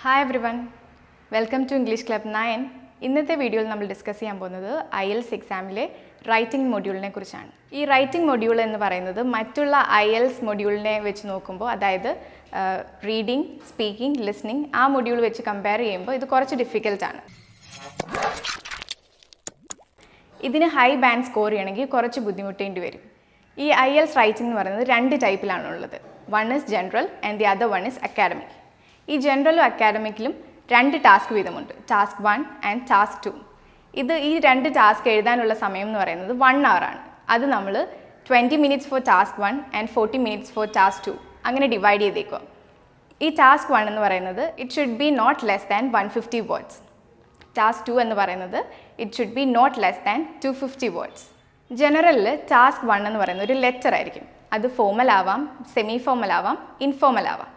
Hi everyone, welcome to English Club 9. ഇന്നത്തെ വീഡിയോയിൽ നമ്മൾ ഡിസ്കസ് ചെയ്യാൻ പോകുന്നത് IELTS എക്സാമിലെ റൈറ്റിംഗ് മൊഡ്യൂളിനെ കുറിച്ചാണ്. ഈ റൈറ്റിംഗ് മൊഡ്യൂൾ എന്ന് പറയുന്നത് മറ്റുള്ള IELTS മൊഡ്യൂളിനെ വെച്ച് നോക്കുമ്പോൾ, അതായത് റീഡിംഗ്, സ്പീക്കിംഗ്, ലിസണിംഗ്, ആ മൊഡ്യൂൾ വെച്ച് കമ്പയർ ചെയ്യുമ്പോൾ ഇത് കുറച്ച് ഡിഫിക്കൽട്ടാണ്. ഇതിന് ഹൈ ബാൻഡ് സ്കോർ ചെയ്യണമെങ്കിൽ കുറച്ച് ബുദ്ധിമുട്ടേണ്ടി വരും. ഈ IELTS റൈറ്റിംഗ് എന്ന് പറയുന്നത് രണ്ട് ടൈപ്പിലാണുള്ളത്. One is general and the other one is academic. ഈ ജനറലും അക്കാഡമിക്കിലും രണ്ട് ടാസ്ക് വീതമുണ്ട്, ടാസ്ക് 1 ആൻഡ് ടാസ്ക് 2. ഈ രണ്ട് ടാസ്ക് എഴുതാനുള്ള സമയം എന്ന് പറയുന്നത് 1 hour ആണ്. അത് നമ്മൾ 20 minutes for task 1 and 40 minutes for task 2 അങ്ങനെ ഡിവൈഡ് ചെയ്തേക്കും. ഈ ടാസ്ക് 1 എന്ന് പറയുന്നത് it should be not less than 150 words. Task 2 എന്ന് പറയുന്നത് it should be not less than 250 words. ജനറലിൽ ടാസ്ക് 1 എന്ന് പറയുന്നത് ഒരു ലെറ്റർ ആയിരിക്കും. അത് ഫോമൽ ആവാം, സെമി ഫോമൽ ആവാം, ഇൻഫോമൽ ആവാം.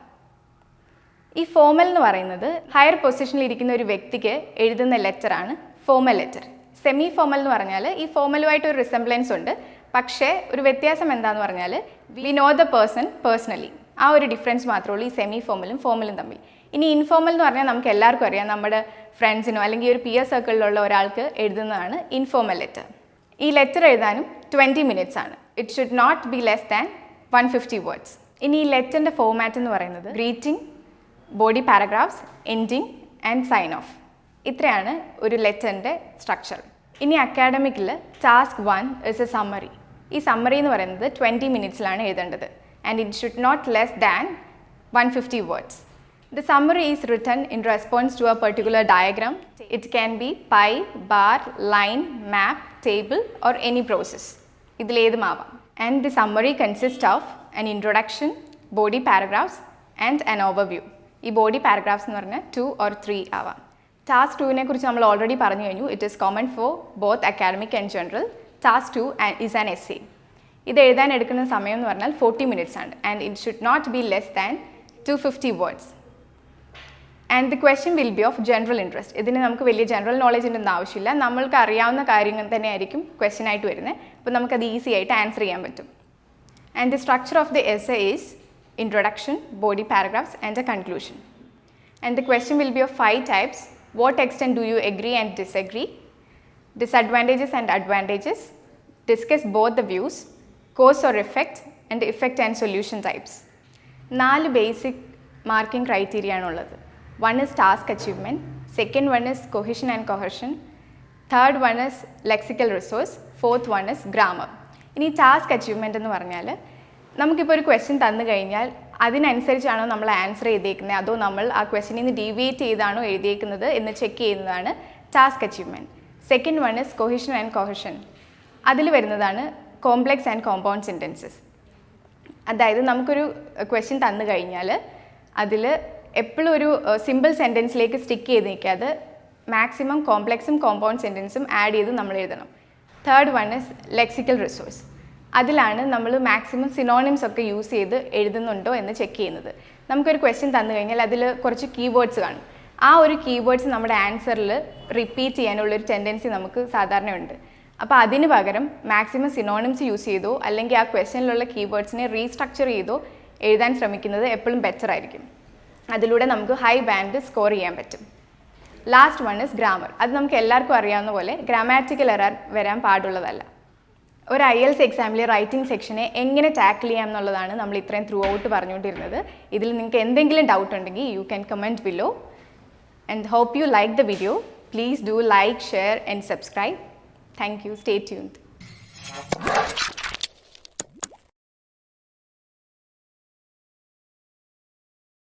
ഈ ഫോമൽ എന്ന് പറയുന്നത് ഹയർ പൊസിഷനിൽ ഇരിക്കുന്ന ഒരു വ്യക്തിക്ക് എഴുതുന്ന ലെറ്ററാണ് ഫോമൽ ലെറ്റർ. സെമി ഫോമൽ എന്ന് പറഞ്ഞാൽ ഈ ഫോമലുമായിട്ട് ഒരു റിസംബ്ലൻസ് ഉണ്ട്, പക്ഷേ ഒരു വ്യത്യാസം എന്താണെന്ന് പറഞ്ഞാൽ we know the person personally. ആ ഒരു ഡിഫറൻസ് മാത്രമേ ഉള്ളൂ ഈ സെമി ഫോമലും ഫോമലും തമ്മിൽ. ഇനി ഇൻഫോമൽ എന്ന് പറഞ്ഞാൽ നമുക്ക് എല്ലാവർക്കും അറിയാം, നമ്മുടെ ഫ്രണ്ട്സിനോ അല്ലെങ്കിൽ ഒരു പിയർ സർക്കിളിലുള്ള ഒരാൾക്ക് എഴുതുന്നതാണ് ഇൻഫോമൽ ലെറ്റർ. ഈ ലെറ്റർ എഴുതാനും 20 minutes ആണ്. It should not be less than 150 words. ഇനി ഈ ലെറ്ററിൻ്റെ ഫോമാറ്റ് എന്ന് പറയുന്നത് greeting, body paragraphs, ending and sign off. ഇത്രയാണ് ഒരു ലെറ്ററിൻ്റെ സ്ട്രക്ചർ. ഇനി അക്കാഡമിക്കിൽ ടാസ്ക് 1 ഇസ് എ സമ്മറി. ഈ സമ്മറി എന്ന് പറയുന്നത് 20 minutesലാണ് എഴുതേണ്ടത് and it should not less than 150 words. The summary is written in response to a particular diagram. It can be pie, bar, line, map, table or any process. ഇതിലേതുമാവാം. And the summary consists of an introduction, body paragraphs and an overview. ഈ body paragraphs എന്ന് പറഞ്ഞാൽ 2 or 3 ആവാം. Task 2നെ കുറിച്ച് നമ്മൾ already പറഞ്ഞു കഴിഞ്ഞു. It is common for both academic and general. Task 2 is an essay. ഇത് എഴുതാൻ എടുക്കുന്ന സമയം എന്ന് പറഞ്ഞാൽ 40 minutes ആണ് and it should not be less than 250 words. And the question will be of general interest. ഇതിന് നമുക്ക് വലിയ ജനറൽ നോളജിൻ്റെ ഒന്നും ആവശ്യമില്ല, നമ്മൾക്ക് അറിയാവുന്ന കാര്യങ്ങൾ തന്നെയായിരിക്കും ക്വസ്റ്റ്യൻ ആയിട്ട് വരുന്നത്. അപ്പോൾ നമുക്കത് ഈസി ആയിട്ട് ആൻസർ ചെയ്യാൻ പറ്റും. And the structure of the essay is introduction, body paragraphs and a conclusion. And the question will be of 5 types. What extent do you agree and disagree? Disadvantages and advantages. Discuss both the views. Cause or effect and effect and solution types. 4 basic marking criteria ആണുള്ളത്. One is task achievement. Second one is cohesion and coercion. Third one is lexical resource. Fourth one is grammar. ഇനി task achievement എന്ന് പറഞ്ഞാൽ നമുക്കിപ്പോൾ ഒരു question തന്നു കഴിഞ്ഞാൽ അതിനനുസരിച്ചാണോ നമ്മൾ answer ചെയ്തേക്കുന്നത്, അതോ നമ്മൾ ആ ക്വസ്റ്റ്യനിൽ നിന്ന് ഡീവിയേറ്റ് ചെയ്താണോ എഴുതിയേക്കുന്നത് എന്ന് ചെക്ക് ചെയ്യുന്നതാണ് task achievement. Second one is cohesion and cohesion. അതിൽ വരുന്നതാണ് കോംപ്ലെക്സ് ആൻഡ് കോമ്പൗണ്ട് സെൻറ്റൻസസ്. അതായത് നമുക്കൊരു ക്വസ്റ്റ്യൻ തന്നു കഴിഞ്ഞാൽ അതിൽ എപ്പോഴും ഒരു സിമ്പിൾ സെൻറ്റൻസിലേക്ക് സ്റ്റിക്ക് ചെയ്ത് നിൽക്കാതെ മാക്സിമം കോംപ്ലെക്സും കോമ്പൗണ്ട് സെൻറ്റൻസും ആഡ് ചെയ്ത് നമ്മൾ എഴുതണം. Third one is lexical resource. അതിലാണ് നമ്മൾ മാക്സിമം സിനോണിംസ് ഒക്കെ യൂസ് ചെയ്ത് എഴുതുന്നുണ്ടോ എന്ന് ചെക്ക് ചെയ്യുന്നത്. നമുക്കൊരു ക്വസ്റ്റ്യൻ തന്നു കഴിഞ്ഞാൽ അതിൽ കുറച്ച് കീവേഡ്സ് കാണും. ആ ഒരു കീവേഡ്സ് നമ്മുടെ ആൻസറിൽ റിപ്പീറ്റ് ചെയ്യാനുള്ളൊരു ടെൻഡൻസി നമുക്ക് സാധാരണ ഉണ്ട്. അപ്പോൾ അതിന് പകരം മാക്സിമം സിനോണിംസ് യൂസ് ചെയ്തോ അല്ലെങ്കിൽ ആ ക്വസ്റ്റ്യനിലുള്ള കീവേഡ്സിനെ റീസ്ട്രക്ചർ ചെയ്തോ എഴുതാൻ ശ്രമിക്കുന്നത് എപ്പോഴും ബെറ്റർ ആയിരിക്കും. അതിലൂടെ നമുക്ക് ഹൈ ബാൻഡ് സ്കോർ ചെയ്യാൻ പറ്റും. Last one is grammar. അത് നമുക്ക് എല്ലാവർക്കും അറിയാവുന്ന പോലെ ഗ്രാമാറ്റിക്കൽ എറർ വരാൻ പാടുള്ളതല്ല. ഒരു IELTS എക്സാമിലെ റൈറ്റിംഗ് സെക്ഷനെ എങ്ങനെ ടാക്കിൾ ചെയ്യാം എന്നുള്ളതാണ് നമ്മൾ ഇത്രയും ത്രൂ ഔട്ട് പറഞ്ഞുകൊണ്ടിരുന്നത്. ഇതിൽ നിങ്ങൾക്ക് എന്തെങ്കിലും ഡൗട്ട് ഉണ്ടെങ്കിൽ you can comment below and hope you like the video. Please do like, share and subscribe. Thank you. Stay tuned.